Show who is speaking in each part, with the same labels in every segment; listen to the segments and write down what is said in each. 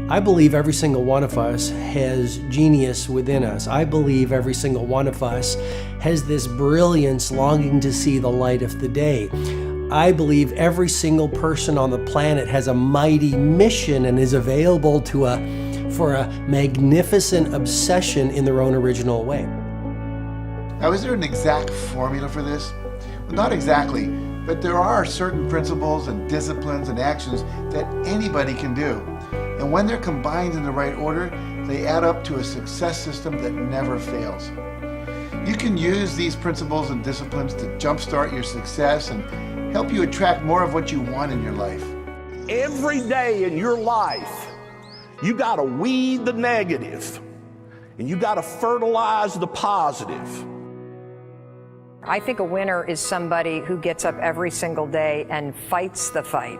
Speaker 1: I believe every single one of us has genius within us. I believe every single one of us has this brilliance longing to see the light of the day. I believe every single person on the planet has a mighty mission and is available for a magnificent obsession in their own original way.
Speaker 2: Now, is there an exact formula for this? Well, not exactly, but there are certain principles and disciplines and actions that anybody can do. And when they're combined in the right order, they add up to a success system that never fails. You can use these principles and disciplines to jumpstart your success and help you attract more of what you want in your life.
Speaker 3: Every day in your life, you gotta weed the negative and you gotta fertilize the positive.
Speaker 4: I think a winner is somebody who gets up every single day and fights the fight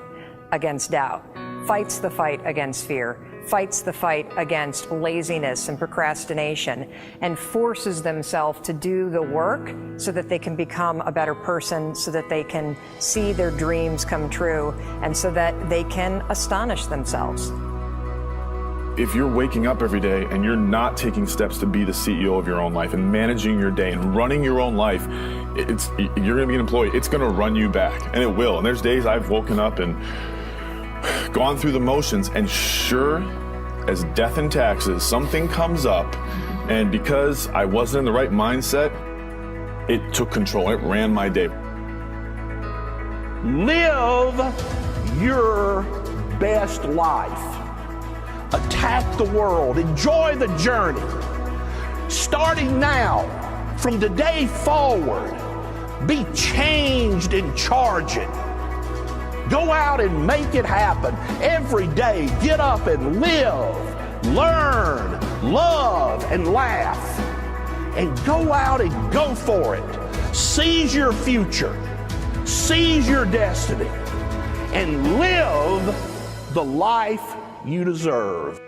Speaker 4: against doubt, fights the fight against fear, fights the fight against laziness and procrastination, and forces themselves to do the work so that they can become a better person, so that they can see their dreams come true, and so that they can astonish themselves.
Speaker 5: If you're waking up every day and you're not taking steps to be the CEO of your own life and managing your day and running your own life, you're gonna be an employee. It's gonna run you back, and it will. And there's days I've woken up and gone through the motions, and sure as death and taxes, something comes up, and because I wasn't in the right mindset, it took control. It ran my day.
Speaker 3: Live your best life. Attack the world. Enjoy the journey. Starting now, from today forward, be changed and charge it. Go out and make it happen. Every day, get up and live, learn, love, and laugh. And go out and go for it. Seize your future. Seize your destiny. And live the life you deserve.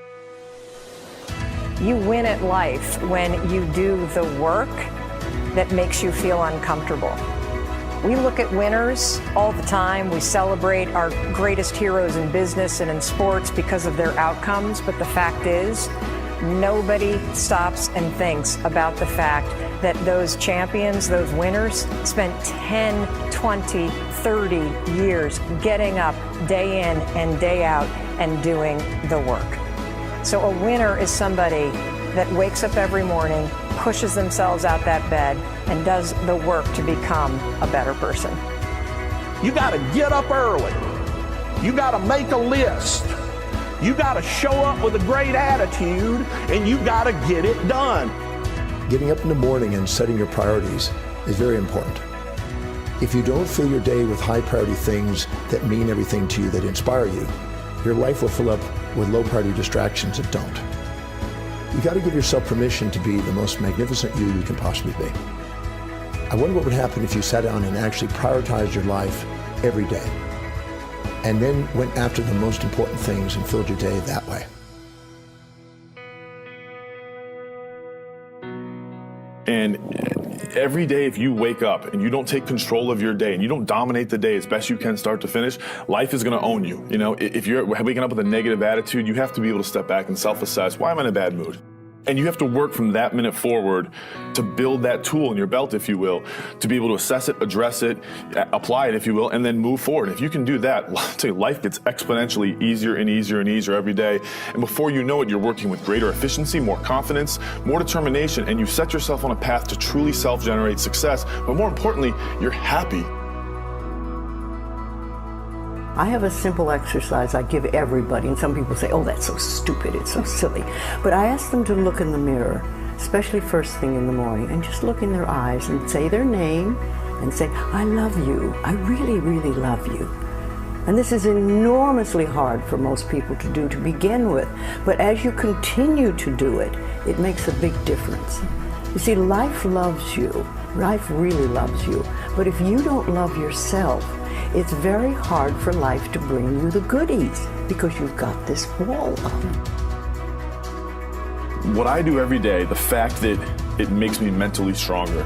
Speaker 4: You win at life when you do the work that makes you feel uncomfortable. We look at winners all the time. We celebrate our greatest heroes in business and in sports because of their outcomes, but the fact is, nobody stops and thinks about the fact that those champions, those winners, spent 10, 20, 30 years getting up day in and day out and doing the work. So a winner is somebody that wakes up every morning, pushes themselves out that bed, and does the work to become a better person.
Speaker 3: You gotta get up early. You gotta make a list. You gotta show up with a great attitude, and you gotta get it done.
Speaker 6: Getting up in the morning and setting your priorities is very important. If you don't fill your day with high priority things that mean everything to you, that inspire you, your life will fill up with low priority distractions that don't. You got to give yourself permission to be the most magnificent you can possibly be. I wonder what would happen if you sat down and actually prioritized your life every day, and then went after the most important things and filled your day that way.
Speaker 5: And every day, if you wake up and you don't take control of your day and you don't dominate the day as best you can start to finish, life is going to own you. You know, if you're waking up with a negative attitude, you have to be able to step back and self-assess, why am I in a bad mood? And you have to work from that minute forward to build that tool in your belt, if you will, to be able to assess it, address it, apply it, if you will, and then move forward. If you can do that, I'll tell you, life gets exponentially easier and easier and easier every day. And before you know it, you're working with greater efficiency, more confidence, more determination, and you set yourself on a path to truly self-generate success. But more importantly, you're happy.
Speaker 7: I have a simple exercise I give everybody, and some people say, oh, that's so stupid, it's so silly. But I ask them to look in the mirror, especially first thing in the morning, and just look in their eyes and say their name and say, I love you, I really, really love you. And this is enormously hard for most people to do to begin with, but as you continue to do it, it makes a big difference. You see, life loves you, life really loves you, but if you don't love yourself, it's very hard for life to bring you the goodies because you've got this wall up.
Speaker 5: What I do every day, the fact that it makes me mentally stronger,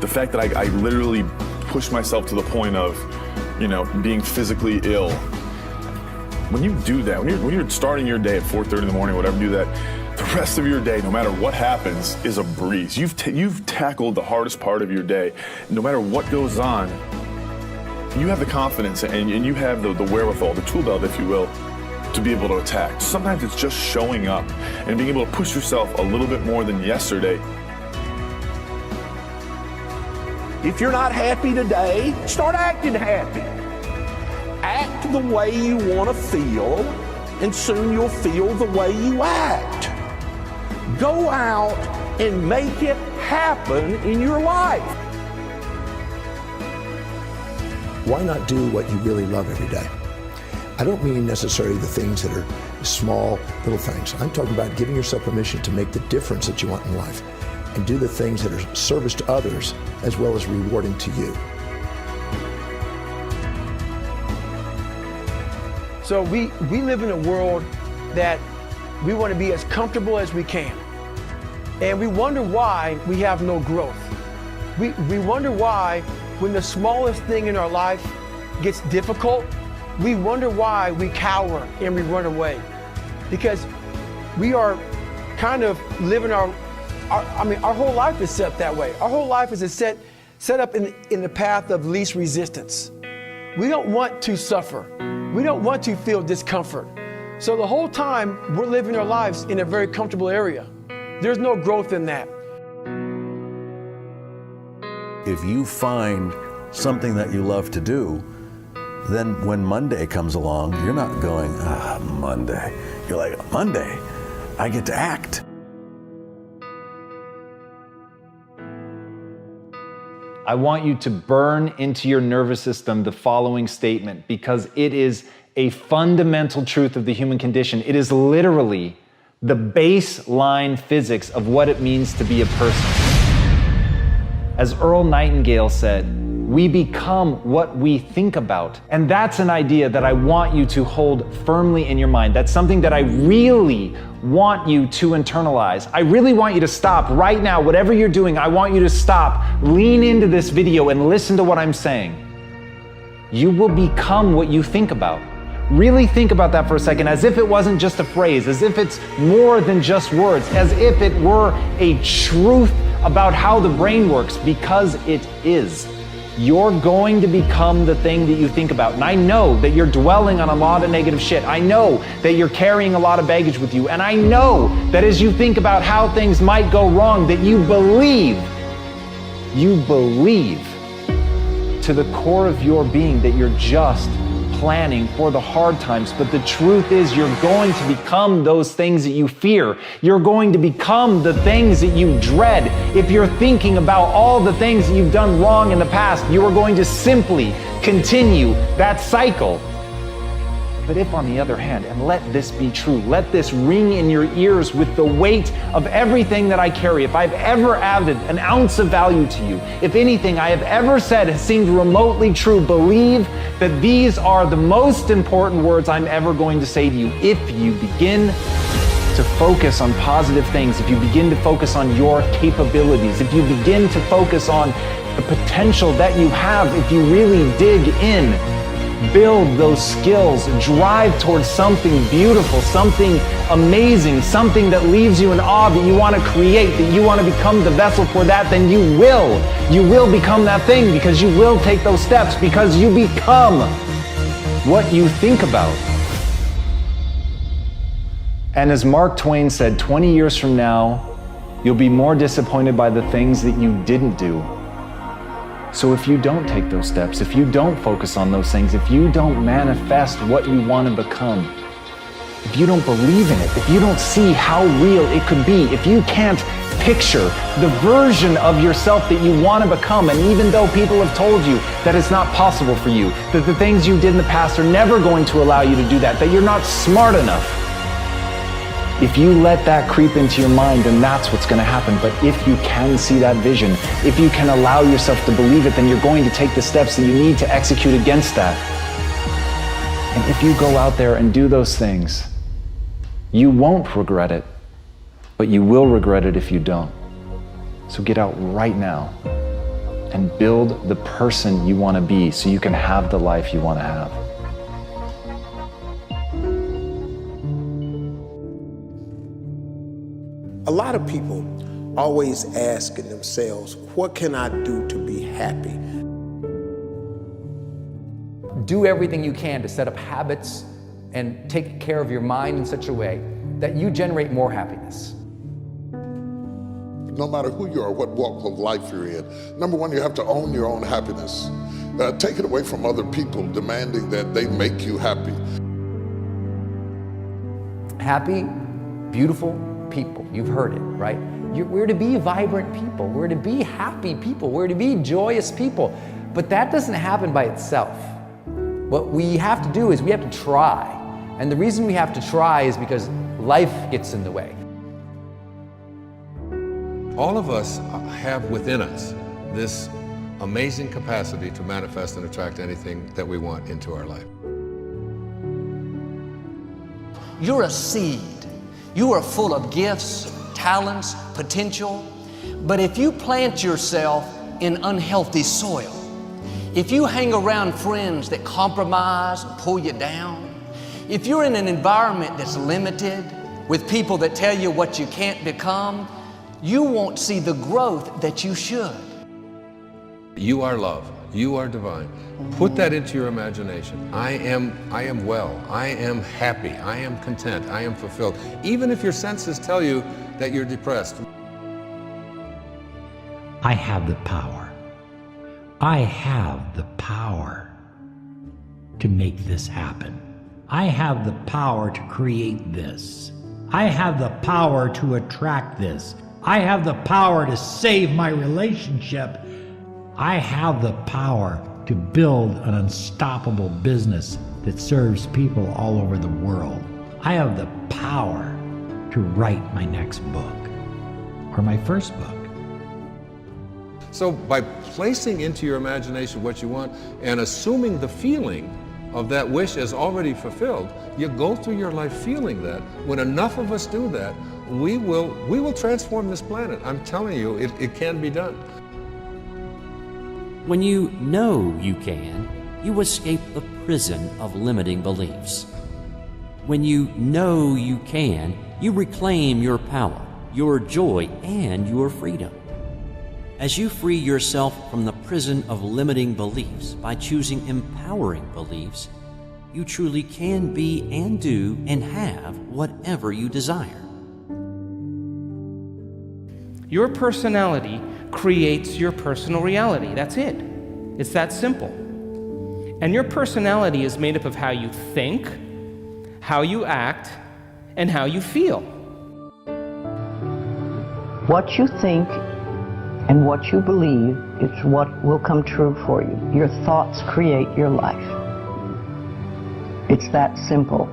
Speaker 5: the fact that I literally push myself to the point of, being physically ill, When you do that, when you're starting your day at 4:30 in the morning, whatever, do that, the rest of your day, no matter what happens, is a breeze. You've tackled the hardest part of your day. No matter what goes on, you have the confidence and you have the wherewithal, the tool belt, if you will, to be able to attack. Sometimes it's just showing up and being able to push yourself a little bit more than yesterday.
Speaker 3: If you're not happy today, start acting happy. Act the way you want to feel, and soon you'll feel the way you act. Go out and make it happen in your life.
Speaker 6: Why not do what you really love every day? I don't mean necessarily the things that are small, little things. I'm talking about giving yourself permission to make the difference that you want in life and do the things that are service to others as well as rewarding to you.
Speaker 8: So we live in a world that we want to be as comfortable as we can. And we wonder why we have no growth. We wonder why when the smallest thing in our life gets difficult, we wonder why we cower and we run away. Because we are kind of living our whole life is set that way. Our whole life is set up in the path of least resistance. We don't want to suffer. We don't want to feel discomfort. So the whole time we're living our lives in a very comfortable area. There's no growth in that.
Speaker 9: If you find something that you love to do, then when Monday comes along, you're not going, Monday. You're like, Monday, I get to act.
Speaker 10: I want you to burn into your nervous system the following statement because it is a fundamental truth of the human condition. It is literally the baseline physics of what it means to be a person. As Earl Nightingale said, we become what we think about. And that's an idea that I want you to hold firmly in your mind. That's something that I really want you to internalize. I really want you to stop right now. Whatever you're doing, I want you to stop, lean into this video and listen to what I'm saying. You will become what you think about. Really think about that for a second, as if it wasn't just a phrase, as if it's more than just words, as if it were a truth about how the brain works, because it is. You're going to become the thing that you think about. And I know that you're dwelling on a lot of negative shit. I know that you're carrying a lot of baggage with you. And I know that as you think about how things might go wrong, that you believe to the core of your being that you're just planning for the hard times. But the truth is, you're going to become those things that you fear. You're going to become the things that you dread. If you're thinking about all the things that you've done wrong in the past, you are going to simply continue that cycle. But if, on the other hand, and let this be true, let this ring in your ears with the weight of everything that I carry, if I've ever added an ounce of value to you, if anything I have ever said has seemed remotely true, believe that these are the most important words I'm ever going to say to you. If you begin to focus on positive things, if you begin to focus on your capabilities, if you begin to focus on the potential that you have, if you really dig in, build those skills, drive towards something beautiful, something amazing, something that leaves you in awe, that you want to create, that you want to become the vessel for that, then you will become that thing, because you will take those steps, because you become what you think about. And as Mark Twain said, 20 years from now, you'll be more disappointed by the things that you didn't do. So if you don't take those steps, if you don't focus on those things, if you don't manifest what you want to become, if you don't believe in it, if you don't see how real it could be, if you can't picture the version of yourself that you want to become, and even though people have told you that it's not possible for you, that the things you did in the past are never going to allow you to do that you're not smart enough, if you let that creep into your mind, then that's what's going to happen. But if you can see that vision, if you can allow yourself to believe it, then you're going to take the steps that you need to execute against that. And if you go out there and do those things, you won't regret it, but you will regret it if you don't. So get out right now and build the person you want to be so you can have the life you want to have.
Speaker 11: A lot of people always asking themselves, what can I do to be happy?
Speaker 12: Do everything you can to set up habits and take care of your mind in such a way that you generate more happiness.
Speaker 13: No matter who you are, what walk of life you're in, number one, you have to own your own happiness. Take it away from other people demanding that they make you happy.
Speaker 12: Happy, beautiful people. You've heard it, right? We're to be vibrant people. We're to be happy people. We're to be joyous people. But that doesn't happen by itself. What we have to do is we have to try. And the reason we have to try is because life gets in the way.
Speaker 14: All of us have within us this amazing capacity to manifest and attract anything that we want into our life.
Speaker 15: You're a seed. You are full of gifts, talents, potential. But if you plant yourself in unhealthy soil, if you hang around friends that compromise and pull you down, if you're in an environment that's limited with people that tell you what you can't become, you won't see the growth that you should.
Speaker 14: You are love. You are divine. Put that into your imagination. I am well. I am happy. I am content. I am fulfilled. Even if your senses tell you that you're depressed.
Speaker 16: I have the power. I have the power to make this happen. I have the power to create this. I have the power to attract this. I have the power to save my relationship. I have the power to build an unstoppable business that serves people all over the world. I have the power to write my next book or my first book.
Speaker 14: So by placing into your imagination what you want and assuming the feeling of that wish as already fulfilled, you go through your life feeling that. When enough of us do that, we will transform this planet. I'm telling you, it can be done.
Speaker 17: When you know you can, you escape the prison of limiting beliefs. When you know you can, you reclaim your power, your joy, and your freedom. As you free yourself from the prison of limiting beliefs by choosing empowering beliefs, you truly can be and do and have whatever you desire.
Speaker 18: Your personality creates your personal reality. That's it. It's that simple. And your personality is made up of how you think, how you act, and how you feel.
Speaker 7: What you think and what you believe is what will come true for you. Your thoughts create your life. It's that simple.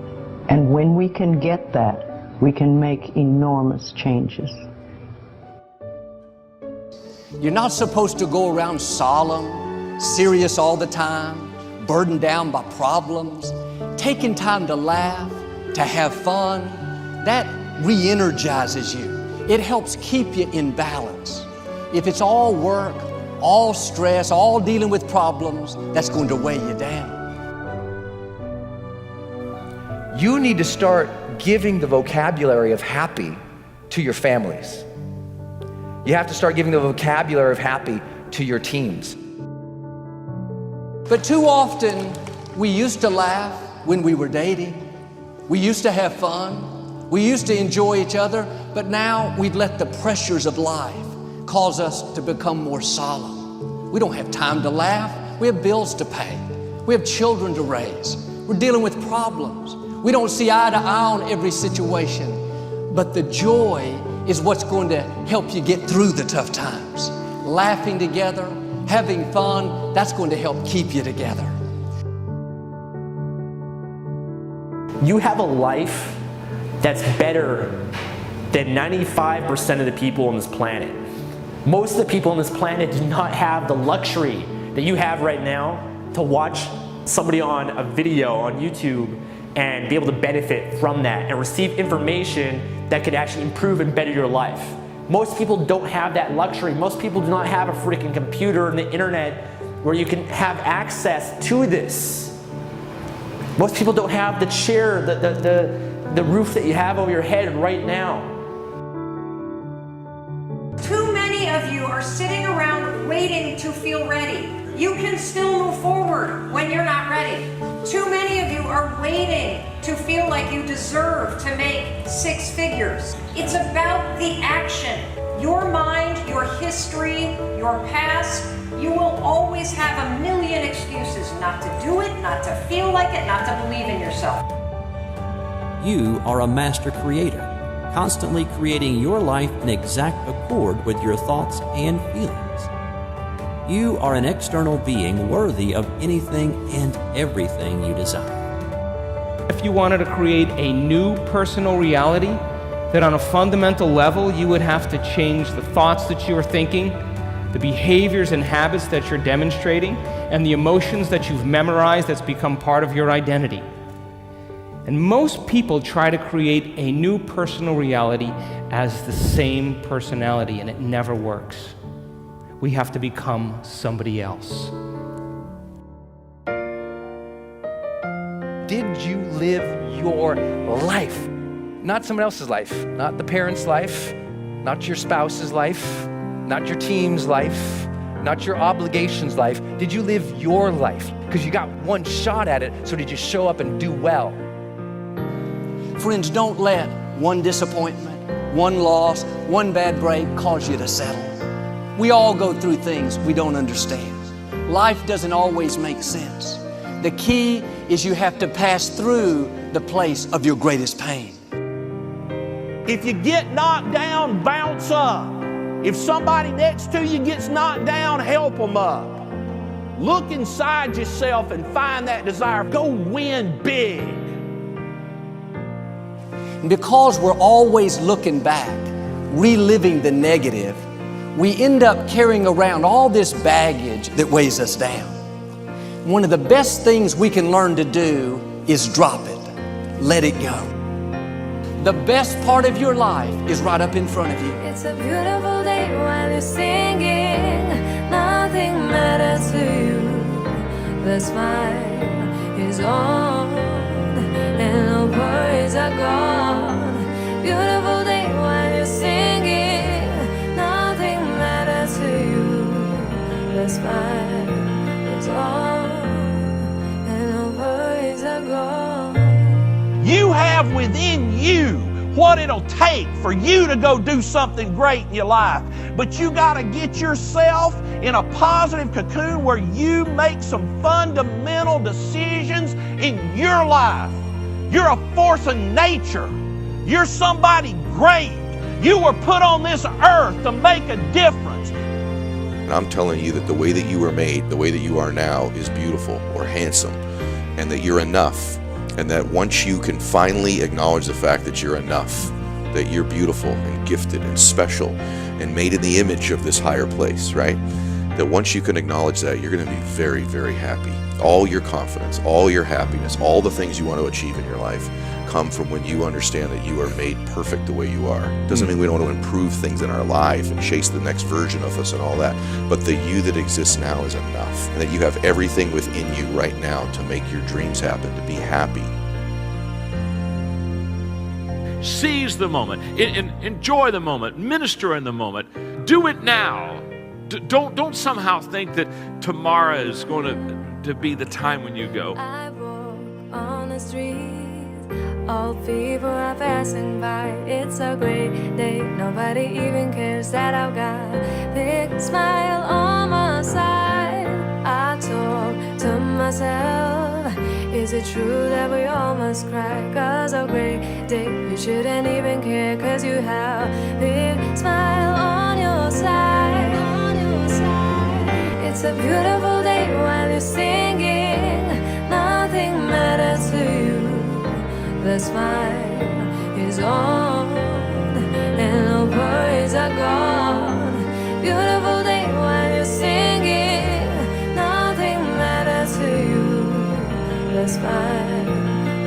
Speaker 7: And when we can get that, we can make enormous changes.
Speaker 15: You're not supposed to go around solemn, serious all the time, burdened down by problems. Taking time to laugh, to have fun, that re-energizes you. It helps keep you in balance. If it's all work, all stress, all dealing with problems, that's going to weigh you down.
Speaker 12: You need to start giving the vocabulary of happy to your families. You have to start giving the vocabulary of happy to your teams.
Speaker 15: But too often, we used to laugh when we were dating. We used to have fun. We used to enjoy each other, but now we've let the pressures of life cause us to become more solemn. We don't have time to laugh. We have bills to pay. We have children to raise. We're dealing with problems. We don't see eye to eye on every situation, but the joy is what's going to help you get through the tough times. Laughing together, having fun, that's going to help keep you together.
Speaker 19: You have a life that's better than 95% of the people on this planet. Most of the people on this planet do not have the luxury that you have right now to watch somebody on a video on YouTube and be able to benefit from that and receive information that could actually improve and better your life. Most people don't have that luxury. Most people do not have a freaking computer and the internet where you can have access to this. Most people don't have the chair, the roof that you have over your head right now.
Speaker 4: sitting around waiting to feel ready. You can still move forward when you're not ready. Too many of you are waiting to feel like you deserve to make 6 figures. It's about the action. Your mind, your history, your past, you will always have a million excuses not to do it, not to feel like it, not to believe in yourself.
Speaker 17: You are a master creator, constantly creating your life in exact accord with your thoughts and feelings. You are an external being worthy of anything and everything you desire.
Speaker 18: If you wanted to create a new personal reality, that on a fundamental level you would have to change the thoughts that you are thinking, the behaviors and habits that you're demonstrating, and the emotions that you've memorized that's become part of your identity. And most people try to create a new personal reality as the same personality, and it never works. We have to become somebody else.
Speaker 12: Did you live your life? Not someone else's life, not the parent's life, not your spouse's life, not your team's life, not your obligations life. Did you live your life? Because you got one shot at it, so did you show up and do well?
Speaker 15: Friends, don't let one disappointment, one loss, one bad break cause you to settle. We all go through things we don't understand. Life doesn't always make sense. The key is you have to pass through the place of your greatest pain.
Speaker 3: If you get knocked down, bounce up. If somebody next to you gets knocked down, help them up. Look inside yourself and find that desire. Go win big.
Speaker 15: And because we're always looking back, reliving the negative, we end up carrying around all this baggage that weighs us down. One of the best things we can learn to do is drop it. Let it go. The best part of your life is right up in front of you.
Speaker 20: It's a beautiful day while you're singing. Nothing matters to you. The smile is on and no worries are gone. Beautiful day while you're singing. Nothing matters to you. The smile is on and no worries are gone.
Speaker 3: You have within you what it'll take for you to go do something great in your life. But you got to get yourself in a positive cocoon where you make some fundamental decisions in your life. You're a force of nature. You're somebody great. You were put on this earth to make a difference.
Speaker 21: And I'm telling you that the way that you were made, the way that you are now, is beautiful or handsome, and that you're enough. And that once you can finally acknowledge the fact that you're enough, that you're beautiful and gifted and special and made in the image of this higher place, right? That once you can acknowledge that, you're going to be very, very happy. All your confidence, all your happiness, all the things you want to achieve in your life come from when you understand that you are made perfect the way you are. Doesn't mean we don't want to improve things in our life and chase the next version of us and all that, but the you that exists now is enough, and that you have everything within you right now to make your dreams happen, to be happy.
Speaker 22: Seize the moment, enjoy the moment, minister in the moment, do it now. Don't somehow think that tomorrow is going to be the time when you go.
Speaker 20: I walk on the street. All people are passing by. It's a great day. Nobody even cares that I've got a big smile on my side. I talk to myself. Is it true that we all must cry? 'Cause a great day, you shouldn't even care. 'Cause you have a big smile on your side. It's a beautiful day while you're singing. Nothing matters to you. The smile is on and no worries are gone. Beautiful day while you're singing. Nothing matters to you. The smile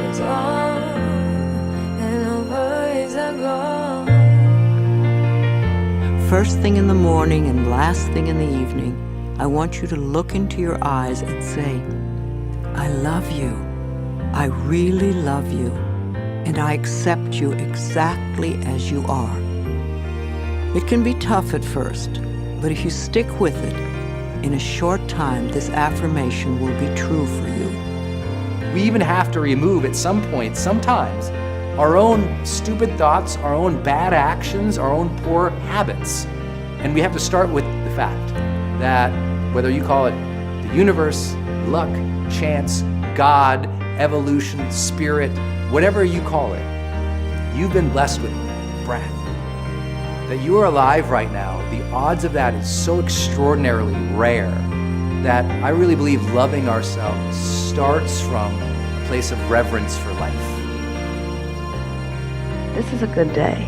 Speaker 20: is on and no worries are gone.
Speaker 7: First thing in the morning and last thing in the evening, I want you to look into your eyes and say, I love you. I really love you. And I accept you exactly as you are. It can be tough at first, But if you stick with it, in a short time, this affirmation will be true for you.
Speaker 12: We even have to remove at some point, sometimes, our own stupid thoughts, our own bad actions, our own poor habits. And we have to start with the fact that whether you call it the universe, luck, chance, God, evolution, spirit, whatever you call it, you've been blessed with breath. That you are alive right now, the odds of that is so extraordinarily rare that I really believe loving ourselves starts from a place of reverence for life.
Speaker 1: This is a good day.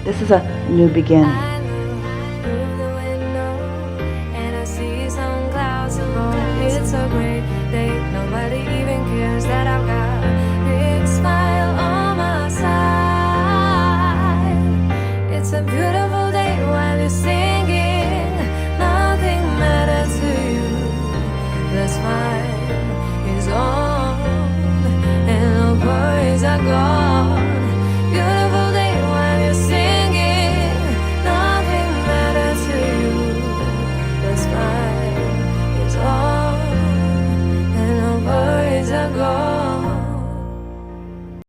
Speaker 1: This is a new beginning.
Speaker 20: And I see some clouds above. It's a great day. Nobody even cares that I've got a big smile on my side. It's a beautiful day while you're singing. Nothing matters to you. The smile is on and the worries are gone.